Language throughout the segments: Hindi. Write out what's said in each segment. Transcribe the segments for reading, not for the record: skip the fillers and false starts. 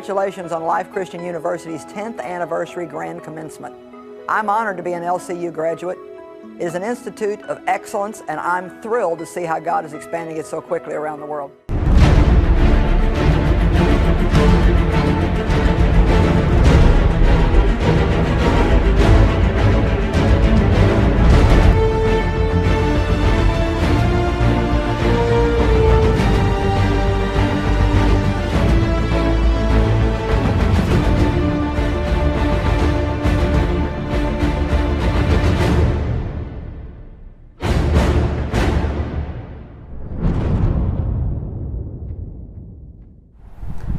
Congratulations on Life Christian University's 10th anniversary grand commencement. I'm honored to be an LCU graduate. It is an institute of excellence, and I'm thrilled to see how God is expanding it so quickly around the world.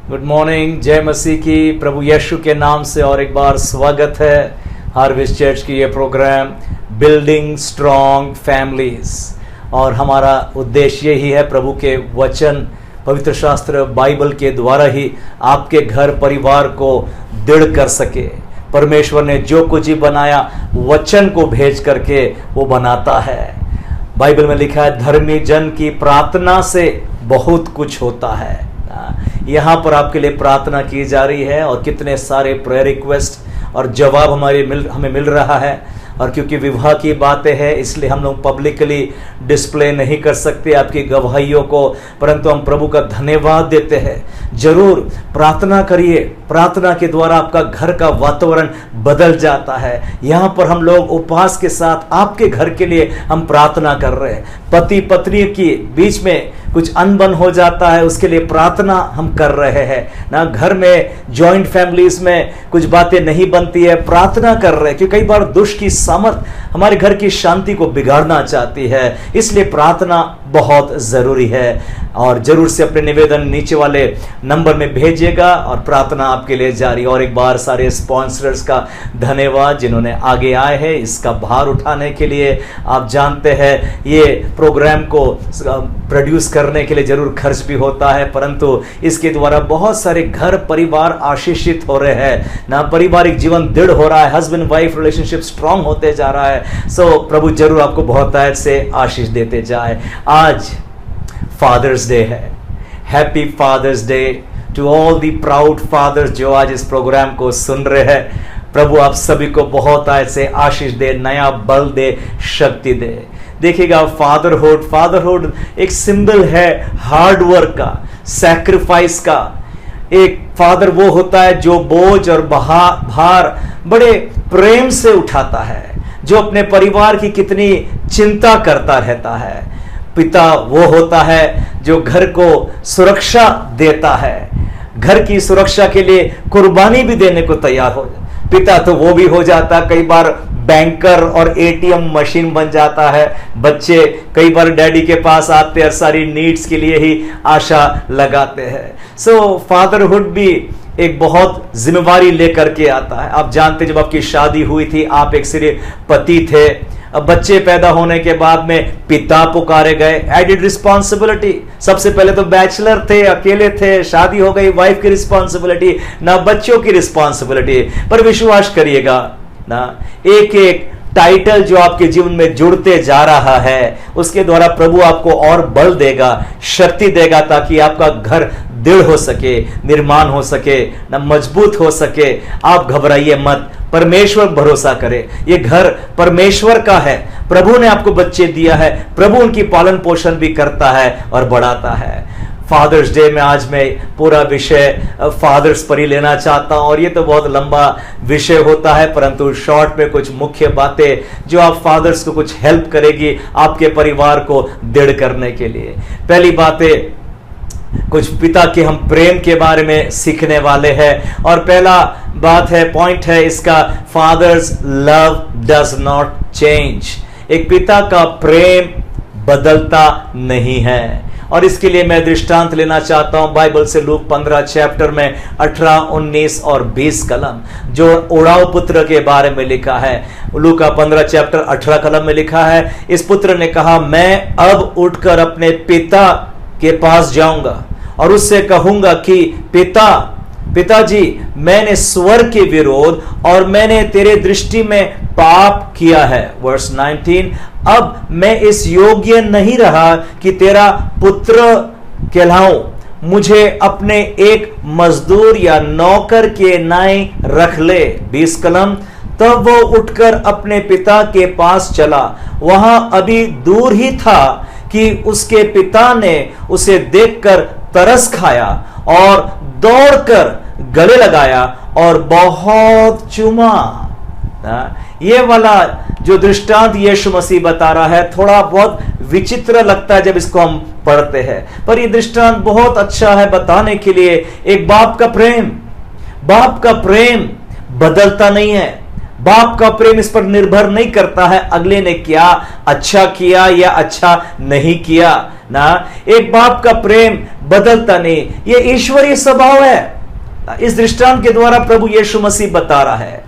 Good morning, जय मसीह की, प्रभु यीशु के नाम से और एक बार स्वागत है हार्वेस्ट चर्च की ये प्रोग्राम बिल्डिंग स्ट्रॉन्ग फैमिलीज। और हमारा उद्देश्य यही है प्रभु के वचन पवित्र शास्त्र बाइबल के द्वारा ही आपके घर परिवार को दृढ़ कर सके। परमेश्वर ने जो कुछ ही बनाया वचन को भेज करके वो बनाता है। बाइबल में लिखा है धर्मी जन की प्रार्थना से बहुत कुछ होता है। यहाँ पर आपके लिए प्रार्थना की जा रही है और कितने सारे प्रेयर रिक्वेस्ट और जवाब हमें मिल रहा है। और क्योंकि विवाह की बातें हैं इसलिए हम लोग पब्लिकली डिस्प्ले नहीं कर सकते आपकी गवाहियों को, परंतु हम प्रभु का धन्यवाद देते हैं। जरूर प्रार्थना करिए, प्रार्थना के द्वारा आपका घर का वातावरण बदल जाता है। यहाँ पर हम लोग उपवास के साथ आपके घर के लिए हम प्रार्थना कर रहे हैं। पति पत्नी की बीच में कुछ अनबन हो जाता है, उसके लिए प्रार्थना हम कर रहे हैं ना। घर में जॉइंट फैमिलीज में कुछ बातें नहीं बनती है, प्रार्थना कर रहे हैं क्योंकि कई बार दुष्ट की सामर्थ हमारे घर की शांति को बिगाड़ना चाहती है, इसलिए प्रार्थना बहुत जरूरी है। और जरूर से अपने निवेदन नीचे वाले नंबर में भेजिएगा और प्रार्थना आपके लिए जारी। और एक बार सारे स्पॉन्सर्स का धन्यवाद जिन्होंने आगे आए हैं इसका भार उठाने के लिए। आप जानते हैं ये प्रोग्राम को प्रोड्यूस करने के लिए जरूर खर्च भी होता है, परंतु इसके द्वारा बहुत सारे घर परिवार आशीषित हो रहे हैं ना, पारिवारिक जीवन दृढ़ हो रहा है, हस्बैंड वाइफ रिलेशनशिप स्ट्रांग होते जा रहा है। सो प्रभु जरूर आपको बहुत से आशीष देते जाए। आज फादर्स डे है। Happy Father's Day to all the proud fathers जो आज इस प्रोग्राम को सुन रहे हैं। प्रभु आप सभी को बहुत ऐसे आशीष दे, नया बल दे, शक्ति दे। देखिएगा फादरहुड एक सिंबल है हार्डवर्क का, सैक्रिफाइस का। एक फादर वो होता है जो बोझ और भार बड़े प्रेम से उठाता है, जो अपने परिवार की कितनी चिंता करता रहता है। पिता वो होता है जो घर को सुरक्षा देता है, घर की सुरक्षा के लिए कुर्बानी भी देने को तैयार हो। पिता तो वो भी हो जाता कई बार बैंकर और एटीएम मशीन बन जाता है। बच्चे कई बार डैडी के पास आते हैं और सारी नीड्स के लिए ही आशा लगाते हैं। सो फादरहुड भी एक बहुत जिम्मेवारी लेकर के आता है। आप जानते जब आपकी शादी हुई थी आप एक सिर्फ पति थे, अब बच्चे पैदा होने के बाद में पिता पुकारे गए, एडिड रिस्पॉन्सिबिलिटी। सबसे पहले तो बैचलर थे, अकेले थे, शादी हो गई, वाइफ की रिस्पॉन्सिबिलिटी ना, बच्चों की रिस्पॉन्सिबिलिटी। पर विश्वास करिएगा ना, एक एक टाइटल जो आपके जीवन में जुड़ते जा रहा है उसके द्वारा प्रभु आपको और बल देगा, शक्ति देगा, ताकि आपका घर दृढ़ हो सके, निर्माण हो सके ना, मजबूत हो सके। आप घबराइए मत, परमेश्वर भरोसा करे। ये घर परमेश्वर का है, प्रभु ने आपको बच्चे दिया है, प्रभु उनकी पालन पोषण भी करता है और बढ़ाता है। फादर्स डे में आज मैं पूरा विषय फादर्स पर ही लेना चाहता हूं और ये तो बहुत लंबा विषय होता है, परंतु शॉर्ट में कुछ मुख्य बातें जो आप फादर्स को कुछ हेल्प करेगी आपके परिवार को दृढ़ करने के लिए। पहली बातें कुछ पिता के हम प्रेम के बारे में सीखने वाले हैं। और पहला बात है, पॉइंट है इसका, father's love does not change. एक पिता का प्रेम बदलता नहीं है। और इसके लिए मैं दृष्टांत लेना चाहता हूं बाइबल से, लूक 15 चैप्टर में 18, 19 और 20 कलम जो उड़ाऊ पुत्र के बारे में लिखा है। लूक 15 चैप्टर 18 कलम में लिखा है, इस पुत्र ने कहा मैं अब उठकर अपने पिता के पास जाऊंगा और उससे कहूंगा कि पिताजी मैंने स्वर्ग के विरोध और मैंने तेरे दृष्टि में पाप किया है। वर्स 19, अब मैं इस योग्य नहीं रहा कि तेरा पुत्र कहलाऊं, मुझे अपने एक मजदूर या नौकर के नाई रख ले। 20 कलम। तब वो उठकर अपने पिता के पास चला। वहां अभी दूर ही था कि उसके पिता ने उसे देखकर तरस खाया और दौड़कर गले लगाया और बहुत चूमा। ये वाला जो दृष्टांत यीशु मसीह बता रहा है थोड़ा बहुत विचित्र लगता है जब इसको हम पढ़ते हैं, पर यह दृष्टांत बहुत अच्छा है बताने के लिए। एक बाप का प्रेम बदलता नहीं है। बाप का प्रेम इस पर निर्भर नहीं करता है अगले ने क्या अच्छा किया या अच्छा नहीं किया ना। एक बाप का प्रेम बदलता नहीं, यह ईश्वरीय स्वभाव है। इस दृष्टांत के द्वारा प्रभु यीशु मसीह बता रहा है।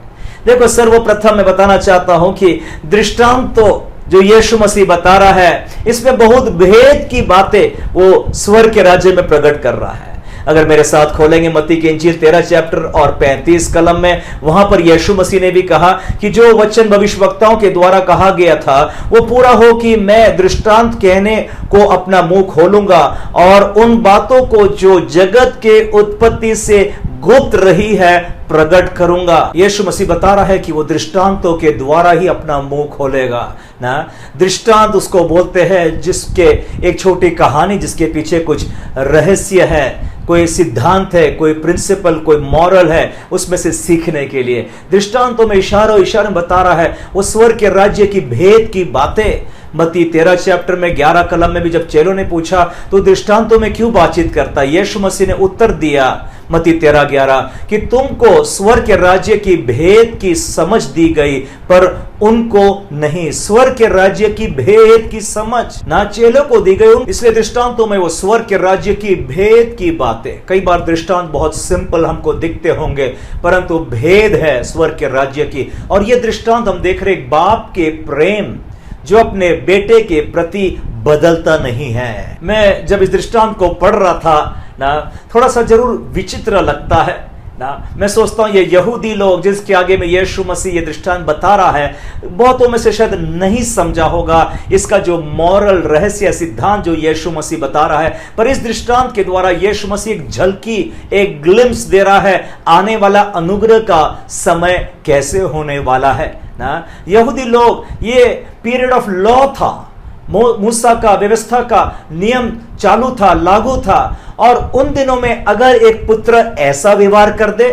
देखो, सर्वप्रथम मैं बताना चाहता हूं कि दृष्टांत तो जो यीशु मसीह बता रहा है इसमें बहुत भेद की बातें वो स्वर्ग के राज्य में प्रकट कर रहा है। अगर मेरे साथ खोलेंगे मत्ती की इंजील 13 चैप्टर और 35 कलम में, वहां पर यीशु मसीह ने भी कहा कि जो वचन भविष्यवक्ताओं के द्वारा कहा गया था वो पूरा हो कि मैं दृष्टांत कहने को अपना मुंह खोलूंगा और उन बातों को जो जगत के उत्पत्ति से गुप्त रही है प्रकट करूंगा। यीशु मसीह बता रहा है कि वो दृष्टांतों के द्वारा ही अपना मुंह खोलेगा ना। दृष्टांत उसको बोलते हैं जिसके एक छोटी कहानी जिसके पीछे कुछ रहस्य है, कोई सिद्धांत है, कोई प्रिंसिपल, कोई मॉरल है, उसमें से सीखने के लिए दृष्टांतों में इशारों में बता रहा है वो स्वर्ग के राज्य की भेद की बातें। मत्ती 13 चैप्टर में 11 कलम में भी जब चेलों ने पूछा तो दृष्टांतों में क्यों बातचीत करता, यीशु मसीह ने उत्तर दिया मत्ती 13:11 कि तुमको स्वर्ग के राज्य की भेद की समझ दी गई पर उनको नहीं। स्वर्ग के राज्य की भेद की समझ ना चेलों को दी गई, इसलिए दृष्टांतों में वो स्वर्ग के राज्य की भेद की बातें। कई बार दृष्टांत बहुत सिंपल हमको दिखते होंगे परंतु भेद है स्वर्ग के राज्य की। और ये दृष्टांत हम देख रहे एक बाप के प्रेम जो अपने बेटे के प्रति बदलता नहीं है। मैं जब इस दृष्टांत को पढ़ रहा था ना थोड़ा सा जरूर विचित्र लगता है ना। मैं सोचता हूं ये यहूदी लोग जिसके आगे में यीशु मसीह ये दृष्टांत बता रहा है, बहुतों में से शायद नहीं समझा होगा इसका जो मॉरल रहस्य सिद्धांत जो यीशु मसीह बता रहा है। पर इस दृष्टांत के द्वारा यीशु मसीह एक झलकी, एक ग्लिम्स दे रहा है आने वाला अनुग्रह का समय कैसे होने वाला है ना। यहूदी लोग, ये पीरियड ऑफ लॉ था, मूसा का व्यवस्था का नियम चालू था, लागू था। और उन दिनों में अगर एक पुत्र ऐसा व्यवहार कर दे,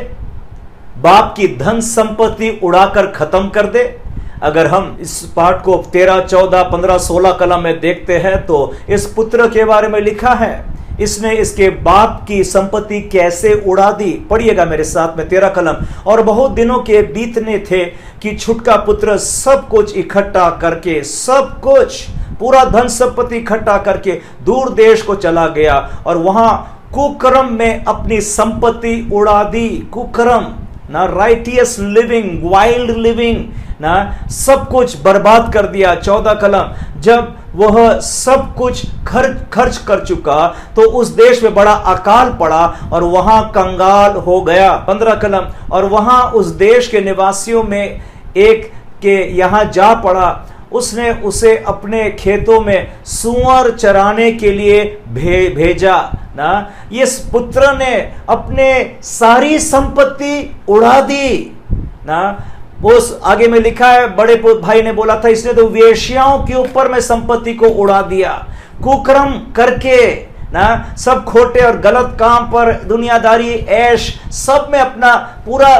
बाप की धन संपत्ति उड़ाकर खत्म कर दे। अगर हम इस पाठ को 13, 14, 15, 16 कलम में देखते हैं तो इस पुत्र के बारे में लिखा है इसने इसके बाप की संपत्ति कैसे उड़ा दी। पढ़िएगा मेरे साथ में 13 कलम। और बहुत दिनों के बीतने थे कि छुटका पुत्र सब कुछ इकट्ठा करके, सब कुछ पूरा धन संपत्ति इकट्ठा करके दूर देश को चला गया और वहां कुकर्म में अपनी संपत्ति उड़ा दी। कुकर्म ना, राइटियस लिविंग, वाइल्ड लिविंग ना, सब कुछ बर्बाद कर दिया। 14 कलम। जब वह सब कुछ खर्च कर चुका तो उस देश में बड़ा अकाल पड़ा और वहां कंगाल हो गया। 15 कलम। और वहां उस देश के निवासियों में एक के यहां जा पड़ा, उसने उसे अपने खेतों में सूअर चराने के लिए भेजा ना। इस पुत्र ने अपने सारी संपत्ति उड़ा दी ना। उस आगे में लिखा है बड़े भाई ने बोला था इसने तो वेश्याओं के ऊपर में संपत्ति को उड़ा दिया। कुकर्म करके ना, सब खोटे और गलत काम पर, दुनियादारी, ऐश, सब में अपना पूरा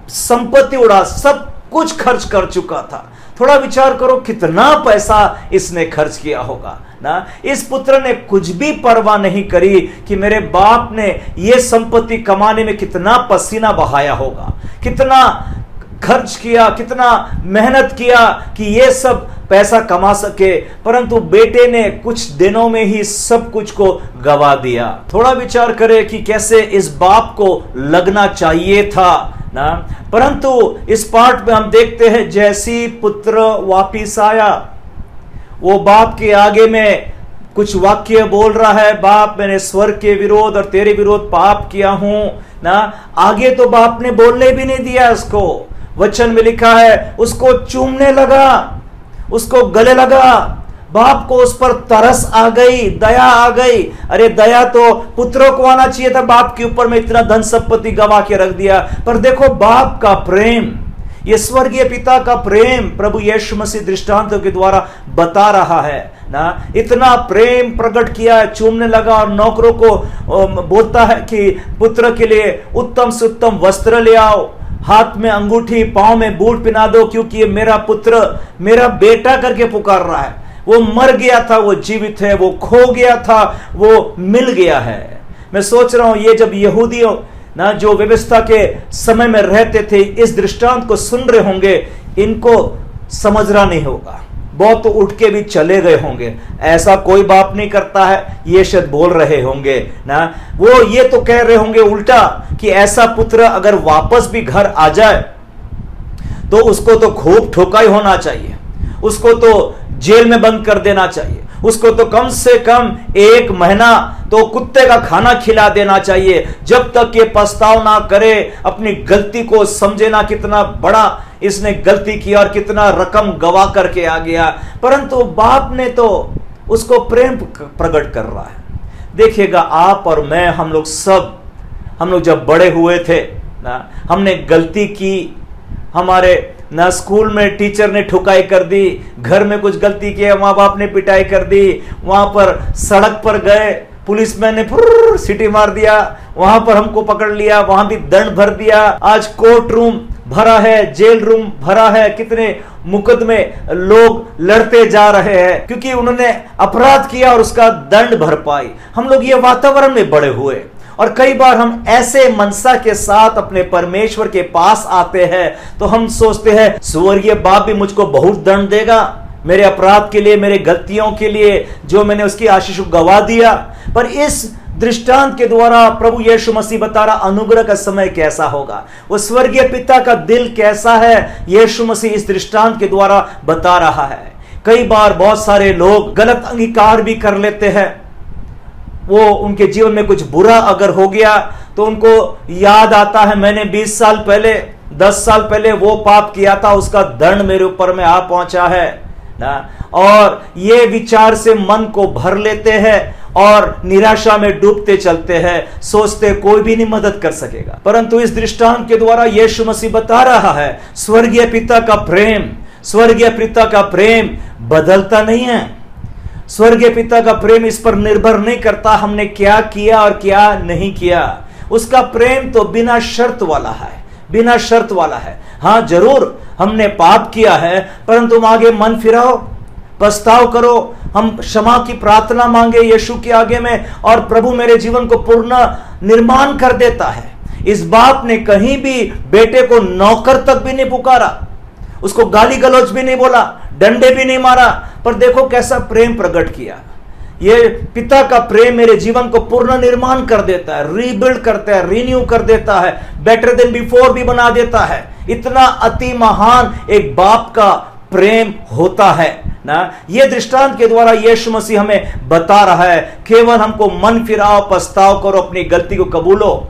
संपत्ति उड़ा, सब कुछ खर्च कर चुका था। थोड़ा विचार करो कितना पैसा इसने खर्च किया होगा ना। इस पुत्र ने कुछ भी परवाह नहीं करी कि मेरे बाप ने यह संपत्ति कमाने में कितना पसीना बहाया होगा, कितना खर्च किया, कितना मेहनत किया कि यह सब पैसा कमा सके, परंतु बेटे ने कुछ दिनों में ही सब कुछ को गवा दिया। थोड़ा विचार करें कि कैसे इस बाप को लगना चाहिए था ना। परंतु इस पाठ में हम देखते हैं जैसी पुत्र वापिस आया, वो बाप के आगे में कुछ वाक्य बोल रहा है, बाप मैंने स्वर्ग के विरोध और तेरे विरोध पाप किया हूं ना। आगे तो बाप ने बोलने भी नहीं दिया उसको। वचन में लिखा है उसको चूमने लगा, उसको गले लगा, बाप को उस पर तरस आ गई, दया आ गई। अरे दया तो पुत्रों को आना चाहिए था बाप के ऊपर में, इतना धन संपत्ति गवा के रख दिया। पर देखो बाप का प्रेम, ये स्वर्गीय पिता का प्रेम प्रभु यीशु मसीह दृष्टांतों के द्वारा बता रहा है ना। इतना प्रेम प्रकट किया, चूमने लगा और नौकरों को बोलता है कि पुत्र के लिए उत्तम से उत्तम वस्त्र ले आओ, हाथ में अंगूठी, पांव में बूट पहना दो, क्योंकि ये मेरा पुत्र, मेरा बेटा करके पुकार रहा है। वो मर गया था, वो जीवित है, वो खो गया था, वो मिल गया है। मैं सोच रहा हूं ये जब यहूदियों ना जो व्यवस्था के समय में रहते थे इस दृष्टांत को सुन रहे होंगे, इनको समझना नहीं होगा, बहुत तो उठ के भी चले गए होंगे। ऐसा कोई बाप नहीं करता है, ये शायद बोल रहे होंगे ना। वो ये तो कह रहे होंगे उल्टा कि ऐसा पुत्र अगर वापस भी घर आ जाए तो उसको तो खूब ठोकाई होना चाहिए, उसको तो जेल में बंद कर देना चाहिए, उसको तो कम से कम 1 महीना तो कुत्ते का खाना खिला देना चाहिए, जब तक ये पछताव ना करे, अपनी गलती को समझे ना कितना बड़ा इसने गलती किया और कितना रकम गवा करके आ गया। परंतु बाप ने तो उसको प्रेम प्रकट कर रहा है। देखिएगा आप और मैं, हम लोग जब बड़े हुए थे ना, हमने गलती की, हमारे ना स्कूल में टीचर ने ठुकाई कर दी, घर में कुछ गलती किया माँ बाप ने पिटाई कर दी, वहां पर सड़क पर गए पुलिसमैन ने सीटी मार दिया, वहां पर हमको पकड़ लिया, वहां भी दंड भर दिया। आज कोर्ट रूम भरा है, जेल रूम भरा है, कितने मुकदमे लोग लड़ते जा रहे हैं क्योंकि उन्होंने अपराध किया और उसका दंड भरपाई। हम लोग ये वातावरण में बड़े हुए और कई बार हम ऐसे मनसा के साथ अपने परमेश्वर के पास आते हैं तो हम सोचते हैं स्वर्गीय बाप भी मुझको बहुत दंड देगा मेरे अपराध के लिए, मेरे गलतियों के लिए जो मैंने उसकी आशीष को गवा दिया। पर इस दृष्टांत के द्वारा प्रभु यीशु मसीह बता रहा अनुग्रह का समय कैसा होगा, वो स्वर्गीय पिता का दिल कैसा है, यीशु मसीह इस दृष्टांत के द्वारा बता रहा है। कई बार बहुत सारे लोग गलत अंगीकार भी कर लेते हैं, वो उनके जीवन में कुछ बुरा अगर हो गया तो उनको याद आता है मैंने 20 साल पहले 10 साल पहले वो पाप किया था, उसका दंड मेरे ऊपर में आ पहुंचा है ना। और ये विचार से मन को भर लेते हैं और निराशा में डूबते चलते हैं, सोचते कोई भी नहीं मदद कर सकेगा। परंतु इस दृष्टांत के द्वारा यीशु मसीह बता रहा है स्वर्गीय पिता का प्रेम, स्वर्गीय पिता का प्रेम बदलता नहीं है। स्वर्गीय पिता का प्रेम इस पर निर्भर नहीं करता हमने क्या किया और क्या नहीं किया। उसका प्रेम तो बिना शर्त वाला है, बिना शर्त वाला है। हाँ जरूर हमने पाप किया है, परंतु तुम आगे मन फिराओ, पछताव करो, हम क्षमा की प्रार्थना मांगे यीशु के आगे में और प्रभु मेरे जीवन को पूर्ण निर्माण कर देता है। इस बाप ने कहीं भी बेटे को नौकर तक भी नहीं पुकारा, उसको गाली गलौज भी नहीं बोला, डंडे भी नहीं मारा, पर देखो कैसा प्रेम प्रकट किया। ये पिता का प्रेम मेरे जीवन को पूर्ण निर्माण कर देता है, रीबिल्ड करता है, रीन्यू कर देता है, बेटर देन बिफोर भी बना देता है। इतना अति महान एक बाप का प्रेम होता है ना। ये दृष्टांत के द्वारा यीशु मसीह हमें बता रहा है केवल हमको मन फिराओ, पछताव करो, अपनी गलती को कबूलो।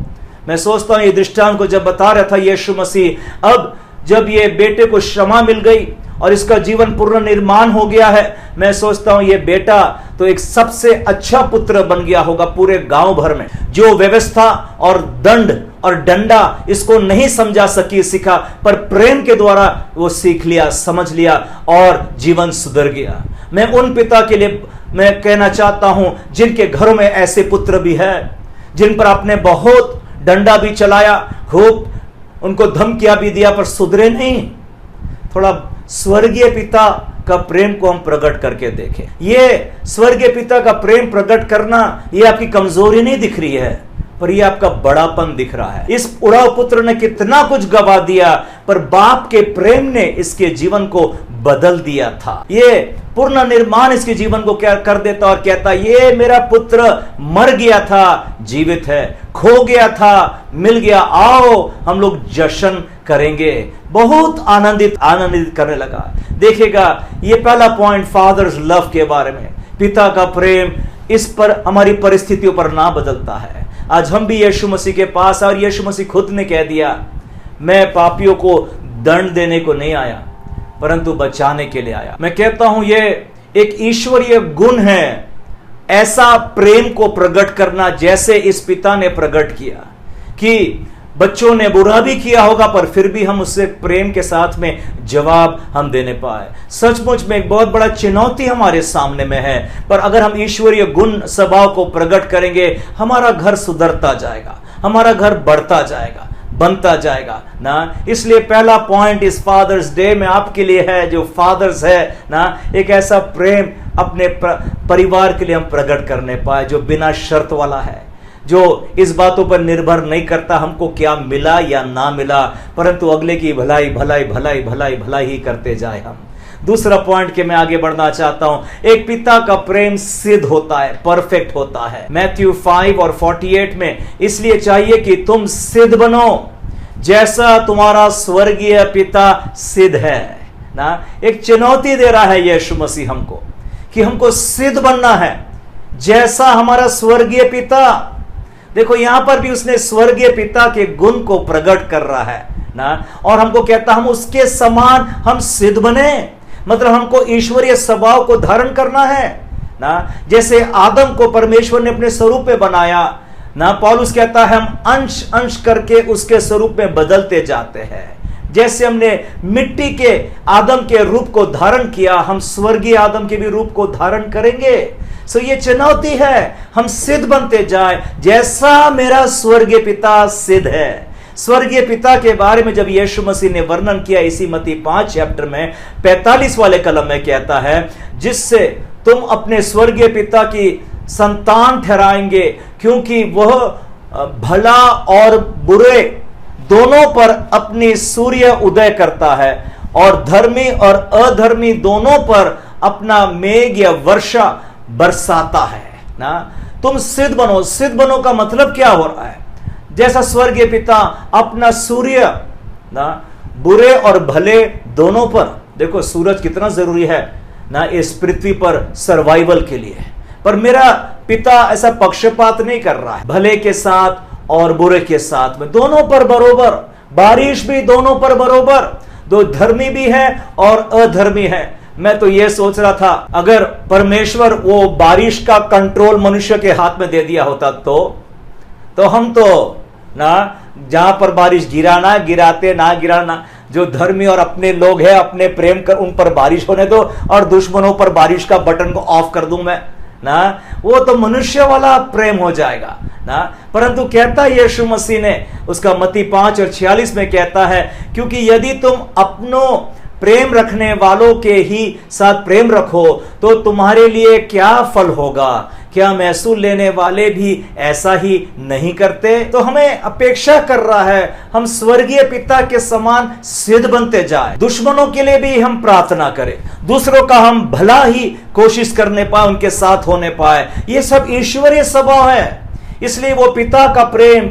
मैं सोचता हूं ये दृष्टांत को जब बता रहा था यीशु मसीह, अब जब ये बेटे को क्षमा मिल गई और इसका जीवन पूर्ण निर्माण हो गया है, मैं सोचता हूं ये बेटा तो एक सबसे अच्छा पुत्र बन गया होगा पूरे गांव भर में। जो व्यवस्था और दंड और डंडा इसको नहीं समझा सकी सिखा, पर प्रेम के द्वारा वो सीख लिया, समझ लिया और जीवन सुधर गया। मैं उन पिता के लिए मैं कहना चाहता हूं जिनके घरों में ऐसे पुत्र भी है, जिन पर आपने बहुत डंडा भी चलाया, खूब उनको धमकियां भी दिया, पर सुधरे नहीं। थोड़ा स्वर्गीय पिता का प्रेम को हम प्रकट करके देखें। ये स्वर्गीय पिता का प्रेम प्रकट करना ये आपकी कमजोरी नहीं दिख रही है, पर ये आपका बड़ापन दिख रहा है। इस उड़ाऊ पुत्र ने कितना कुछ गवा दिया, पर बाप के प्रेम ने इसके जीवन को बदल दिया था। ये पूर्ण निर्माण इसके जीवन को क्या कर देता और कहता ये मेरा पुत्र मर गया था, जीवित है, खो गया था, मिल गया, आओ हम लोग जश्न करेंगे। बहुत आनंदित करने लगा। देखिएगा ये पहला पॉइंट फादर्स लव के बारे में, पिता का प्रेम इस पर हमारी परिस्थितियों पर ना बदलता है। आज हम भी यीशु मसीह के पास, और यीशु मसीह खुद ने कह दिया मैं पापियों को दंड देने को नहीं आया परंतु बचाने के लिए आया। मैं कहता हूं ये एक ईश्वरीय गुण है ऐसा प्रेम को प्रकट करना, जैसे इस पिता ने प्रकट किया कि बच्चों ने बुरा भी किया होगा पर फिर भी हम उससे प्रेम के साथ में जवाब हम देने पाए। सचमुच में एक बहुत बड़ा चुनौती हमारे सामने में है, पर अगर हम ईश्वरीय गुण स्वभाव को प्रकट करेंगे, हमारा घर सुधरता जाएगा, हमारा घर बढ़ता जाएगा, बनता जाएगा ना। इसलिए पहला पॉइंट इस फादर्स डे में आपके लिए है, जो फादर्स है ना, एक ऐसा प्रेम अपने परिवार के लिए हम प्रकट करने पाए जो बिना शर्त वाला है, जो इस बातों पर निर्भर नहीं करता हमको क्या मिला या ना मिला, परंतु अगले की भलाई भलाई भलाई भलाई भलाई ही करते जाए हम। दूसरा पॉइंट के मैं आगे बढ़ना चाहता हूं, एक पिता का प्रेम सिद्ध होता है, परफेक्ट होता है। मैथ्यू 5 और 48 में, इसलिए चाहिए कि तुम सिद्ध बनो जैसा तुम्हारा स्वर्गीय पिता सिद्ध है ना। एक चुनौती दे रहा है यीशु मसीह हमको कि हमको सिद्ध बनना है जैसा हमारा स्वर्गीय पिता। देखो यहां पर भी उसने स्वर्गीय पिता के गुण को प्रकट कर रहा है ना, और हमको कहता हम उसके समान हम सिद्ध बने, मतलब हमको ईश्वरीय स्वभाव को धारण करना है ना। जैसे आदम को परमेश्वर ने अपने स्वरूप में बनाया ना, पौलुस कहता है हम अंश अंश करके उसके स्वरूप में बदलते जाते हैं। जैसे हमने मिट्टी के आदम के रूप को धारण किया, हम स्वर्गीय आदम के भी रूप को धारण करेंगे। सो ये चुनौती है, हम सिद्ध बनते जाए जैसा मेरा स्वर्गीय पिता सिद्ध है। स्वर्गीय पिता के बारे में जब यीशु मसीह ने वर्णन किया इसी मत्ती 5 चैप्टर में 45 वाले कलम में कहता है, जिससे तुम अपने स्वर्गीय पिता की संतान ठहराएंगे, क्योंकि वह भला और बुरे दोनों पर अपनी सूर्य उदय करता है और धर्मी और अधर्मी दोनों पर अपना मेघ या वर्षा बरसाता है ना। तुम सिद्ध बनो। सिद्ध बनो का मतलब क्या हो रहा है? जैसा स्वर्गीय पिता अपना सूर्य ना बुरे और भले दोनों पर, देखो सूरज कितना जरूरी है ना इस पृथ्वी पर सर्वाइवल के लिए, पर मेरा पिता ऐसा पक्षपात नहीं कर रहा है, भले के साथ और बुरे के साथ में दोनों पर बरोबर, बारिश भी दोनों पर बरोबर, दो धर्मी भी है और अधर्मी है। मैं तो यह सोच रहा था अगर परमेश्वर वो बारिश का कंट्रोल मनुष्य के हाथ में दे दिया होता तो हम तो ना जहां पर बारिश गिराना गिराते, ना गिराना, जो धर्मी और अपने लोग हैं अपने प्रेम कर उन पर बारिश होने दो, और दुश्मनों पर बारिश का बटन को ऑफ कर दूं मैं ना, वो तो मनुष्य वाला प्रेम हो जाएगा ना। परंतु कहता यीशु मसीह ने उसका मत्ती 5 और 46 में कहता है, क्योंकि यदि तुम अपनों प्रेम रखने वालों के ही साथ प्रेम रखो तो तुम्हारे लिए क्या फल होगा? क्या महसूल लेने वाले भी ऐसा ही नहीं करते? तो हमें अपेक्षा कर रहा है हम स्वर्गीय पिता के समान सिद्ध बनते जाए, दुश्मनों के लिए भी हम प्रार्थना करें, दूसरों का हम भला ही कोशिश करने पाए, उनके साथ होने पाए। ये सब ईश्वरीय स्वभाव है। इसलिए वो पिता का प्रेम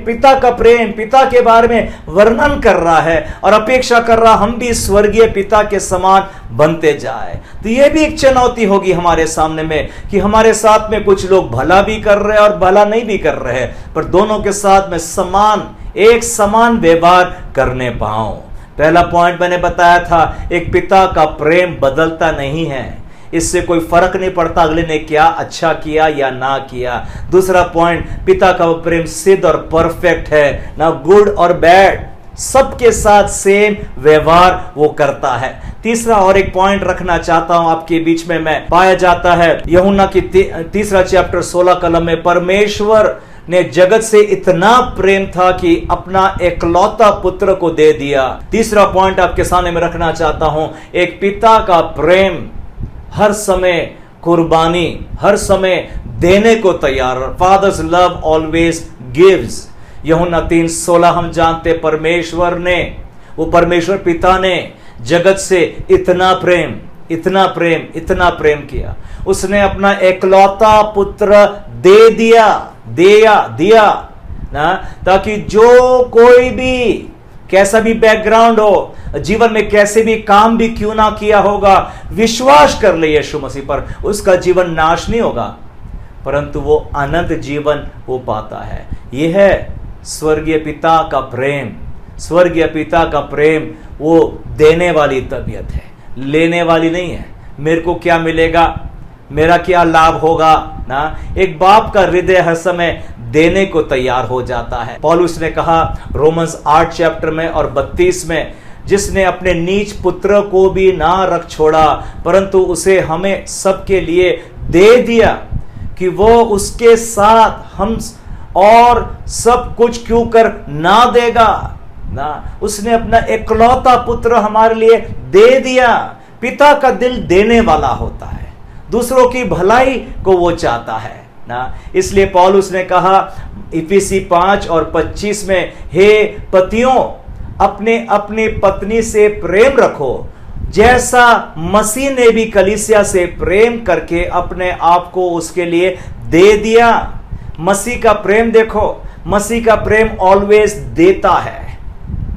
पिता के बारे में वर्णन कर रहा है और अपेक्षा कर रहा हम भी स्वर्गीय पिता के समान बनते जाए। तो ये भी एक चुनौती होगी हमारे सामने में कि हमारे साथ में कुछ लोग भला भी कर रहे हैं और भला नहीं भी कर रहे हैं, पर दोनों के साथ में एक समान व्यवहार करने पाऊं। पहला पॉइंट मैंने बताया था, एक पिता का प्रेम बदलता नहीं है, इससे कोई फर्क नहीं पड़ता अगले ने क्या अच्छा किया या ना किया। दूसरा पॉइंट, पिता का प्रेम सिद्ध और परफेक्ट है ना, गुड और बैड सबके साथ सेम व्यवहार वो करता है। तीसरा और एक पॉइंट रखना चाहता हूं आपके बीच में, मैं पाया जाता है यूहन्ना की 3 चैप्टर 16 कलम में, परमेश्वर ने जगत से इतना प्रेम था कि अपना एकलौता पुत्र को दे दिया। तीसरा पॉइंट आपके सामने में रखना चाहता हूं, एक पिता का प्रेम हर समय कुर्बानी, हर समय देने को तैयार। Father's love always gives. यूहन्ना 3:16 हम जानते परमेश्वर पिता ने जगत से इतना प्रेम किया, उसने अपना एकलौता पुत्र दे दिया ना, ताकि जो कोई भी कैसा भी बैकग्राउंड हो, जीवन में कैसे भी काम भी क्यों ना किया होगा, विश्वास कर ले यीशु मसीह पर, उसका जीवन नाश नहीं होगा, परंतु वो अनंत जीवन वो पाता है। यह है स्वर्गीय पिता का प्रेम। स्वर्गीय पिता का प्रेम वो देने वाली तबीयत है, लेने वाली नहीं है। मेरे को क्या मिलेगा मेरा क्या लाभ होगा ना। एक बाप का हृदय हर समय देने को तैयार हो जाता है। पौलुस ने कहा रोमन्स 8 चैप्टर में और 32 में, जिसने अपने नीच पुत्र को भी ना रख छोड़ा परंतु उसे हमें सबके लिए दे दिया, कि वो उसके साथ हम और सब कुछ क्यों कर ना देगा ना। उसने अपना इकलौता पुत्र हमारे लिए दे दिया। पिता का दिल देने वाला होता है, दूसरों की भलाई को वो चाहता है ना। इसलिए पौलुस ने कहा इफिसी 5 और 25 में, हे पतियों अपने अपनी पत्नी से प्रेम रखो, जैसा मसीह ने भी कलीसिया से प्रेम करके अपने आप को उसके लिए दे दिया। मसीह का प्रेम देखो, मसीह का प्रेम ऑलवेज देता है।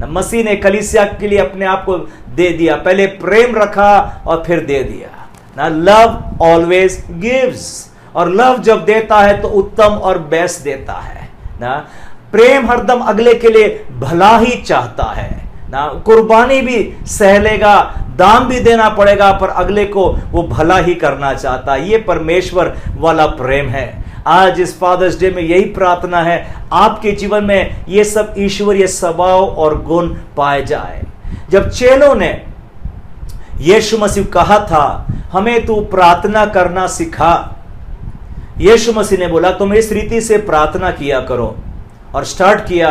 मसीह ने कलीसिया के लिए अपने आप को दे दिया, पहले प्रेम रखा और फिर दे दिया ना। लव ऑलवेज गिव्स, और लव जब देता है तो उत्तम और बेस्ट देता है ना। प्रेम हरदम अगले के लिए भला ही चाहता है ना। कुर्बानी भी सह लेगा, दाम भी देना पड़ेगा, पर अगले को वो भला ही करना चाहता है। ये परमेश्वर वाला प्रेम है। आज इस फादर्स डे में यही प्रार्थना है, आपके जीवन में ये सब ईश्वरीय स्वभाव और गुण पाए जाए। जब चेलों ने यीशु मसीह कहा था हमें तू प्रार्थना करना सिखा, यीशु मसीह ने बोला तुम इस रीति से प्रार्थना किया करो, और स्टार्ट किया,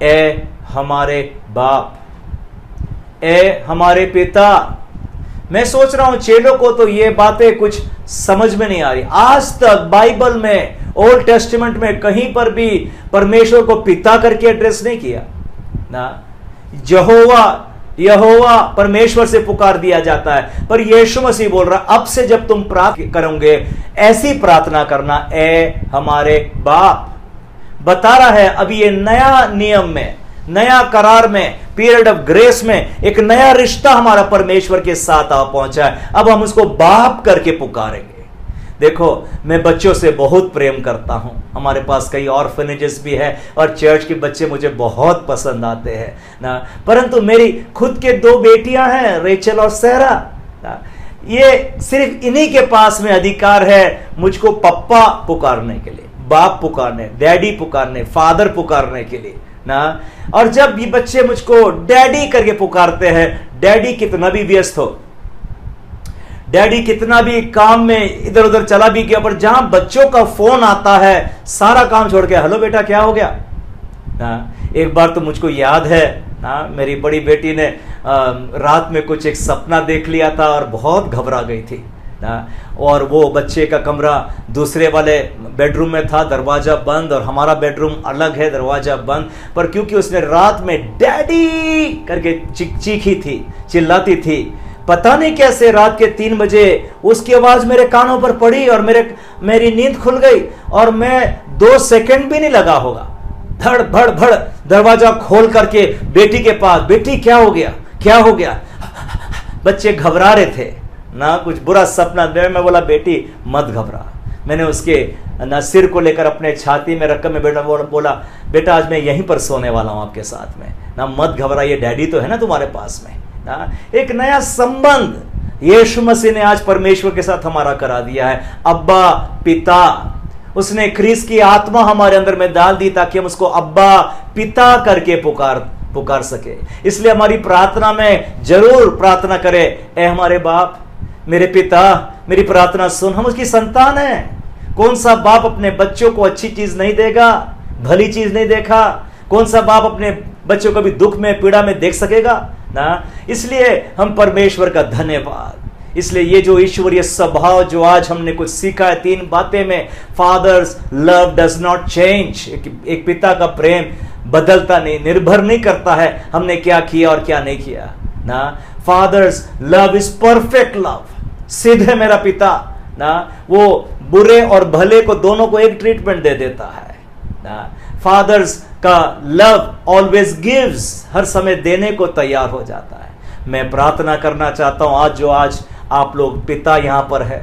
ए हमारे बाप, ए हमारे पिता। मैं सोच रहा हूं चेलों को तो ये बातें कुछ समझ में नहीं आ रही। आज तक बाइबल में, ओल्ड टेस्टामेंट में कहीं पर भी परमेश्वर को पिता करके एड्रेस नहीं किया ना। यहोवा परमेश्वर से पुकार दिया जाता है, पर यीशु मसीह बोल रहा अब से जब तुम प्रार्थना करोगे ऐसी प्रार्थना करना, ए हमारे बाप। बता रहा है अब ये नया नियम में, नया करार में, पीरियड ऑफ ग्रेस में एक नया रिश्ता हमारा परमेश्वर के साथ आ पहुंचा है। अब हम उसको बाप करके पुकारेंगे। देखो मैं बच्चों से बहुत प्रेम करता हूं, हमारे पास कई ऑर्फनेजेस भी है और चर्च के बच्चे मुझे बहुत पसंद आते हैं ना। परंतु मेरी खुद के 2 बेटियां हैं, रेचल और सहरा ना। ये सिर्फ इन्हीं के पास में अधिकार है मुझको पप्पा पुकारने के लिए, बाप पुकारने, डैडी पुकारने, फादर पुकारने के लिए ना। और जब ये बच्चे मुझको डैडी करके पुकारते हैं, डैडी कितना भी व्यस्त हो, डैडी कितना भी काम में इधर उधर चला भी गया, पर जहां बच्चों का फोन आता है सारा काम छोड़ के हेलो बेटा क्या हो गया ना। एक बार तो मुझको याद है ना, मेरी बड़ी बेटी ने रात में कुछ एक सपना देख लिया था और बहुत घबरा गई थी ना। और वो बच्चे का कमरा दूसरे वाले बेडरूम में था, दरवाजा बंद, और हमारा बेडरूम अलग है, दरवाजा बंद। पर क्योंकि उसने रात में डैडी करके चीखी थी, चिल्लाती थी, पता नहीं कैसे रात के 3 बजे उसकी आवाज मेरे कानों पर पड़ी और मेरी नींद खुल गई, और मैं 2 सेकंड भी नहीं लगा होगा, धड़ भड़ भड़ दरवाजा खोल करके बेटी के पास, बेटी क्या हो गया क्या हो गया। बच्चे घबरा रहे थे ना, कुछ बुरा सपना। मैं बोला बेटी मत घबरा। मैंने उसके ना सिर को लेकर अपने छाती में रखकर मैं बेटा बोला बेटा आज मैं यहीं पर सोने वाला हूं आपके साथ में ना, मत घबरा, ये डैडी तो है ना तुम्हारे पास में ना। एक नया संबंध यीशु मसीह ने आज परमेश्वर के साथ हमारा करा दिया है, अब्बा पिता। उसने ख्रीस्त की आत्मा हमारे अंदर में डाल दी ताकि हम उसको अब्बा पिता करके पुकार सके। इसलिए हमारी प्रार्थना में जरूर प्रार्थना करें, ए हमारे बाप, मेरे पिता, मेरी प्रार्थना सुन। हम उसकी संतान हैं। कौन सा बाप अपने बच्चों को अच्छी चीज नहीं देगा, भली चीज नहीं देखा? कौन सा बाप अपने बच्चों को भी दुख में पीड़ा में देख सकेगा ना। इसलिए हम परमेश्वर का धन्यवाद। इसलिए ये जो ईश्वरीय स्वभाव जो आज हमने कुछ सीखा है 3 बातें में, father's love does not change, एक पिता का प्रेम बदलता नहीं, निर्भर नहीं करता है हमने क्या किया और क्या नहीं किया ना। Father's love is perfect love, सिद्ध है मेरा पिता ना, वो बुरे और भले को दोनों को एक ट्रीटमेंट दे देता है ना। फादर्स का लव ऑलवेज गिव्स, हर समय देने को तैयार हो जाता है। मैं प्रार्थना करना चाहता हूं आज आप लोग पिता यहां पर है,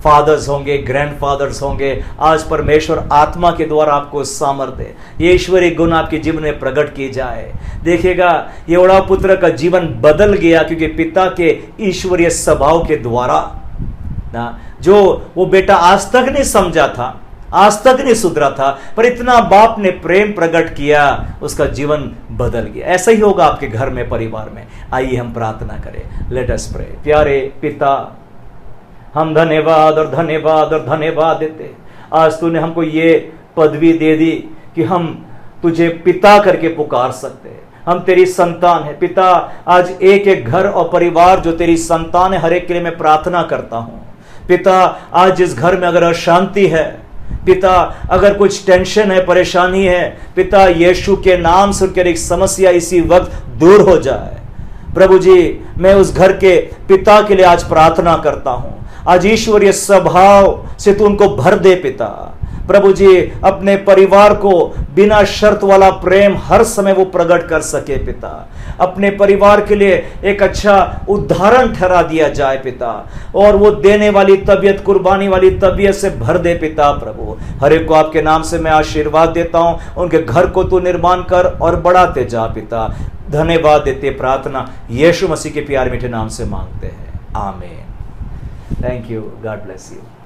फादर्स होंगे, ग्रैंडफादर्स होंगे, आज परमेश्वर आत्मा के द्वारा आपको सामर्थ्य, ये ईश्वरीय गुण आपके जीवन में प्रकट की जाए। देखिएगा ये बड़ा पुत्र का जीवन बदल गया क्योंकि पिता के ईश्वरीय स्वभाव के द्वारा ना। जो वो बेटा आज तक नहीं समझा था, आज तक नहीं सुधरा था, पर इतना बाप ने प्रेम प्रकट किया, उसका जीवन बदल गया। ऐसा ही होगा आपके घर में, परिवार में। आइए हम प्रार्थना करें। Let us pray. प्यारे पिता, हम धन्यवाद और धन्यवाद और धन्यवाद देते, आज तूने हमको ये पदवी दे दी कि हम तुझे पिता करके पुकार सकते हैं। हम तेरी संतान है पिता। आज एक एक घर और परिवार जो तेरी संतान है, हर एक के लिए मैं प्रार्थना करता हूं पिता। आज जिस घर में अगर अशांति है पिता, अगर कुछ टेंशन है, परेशानी है पिता, यीशु के नाम से उनकी एक समस्या इसी वक्त दूर हो जाए। प्रभु जी, मैं उस घर के पिता के लिए आज प्रार्थना करता हूं। आज ईश्वरीय स्वभाव से तू उनको भर दे पिता। प्रभु जी, अपने परिवार को बिना शर्त वाला प्रेम हर समय वो प्रकट कर सके पिता। अपने परिवार के लिए एक अच्छा उदाहरण ठहरा दिया जाए पिता, और वो देने वाली तबीयत, कुर्बानी वाली तबीयत से भर दे पिता। प्रभु, हर एक को आपके नाम से मैं आशीर्वाद देता हूं। उनके घर को तू निर्माण कर और बढ़ाते जा पिता। धन्यवाद देते, प्रार्थना यीशु मसीह के प्यारे मीठे नाम से मांगते हैं, आमीन। Thank you, God bless you.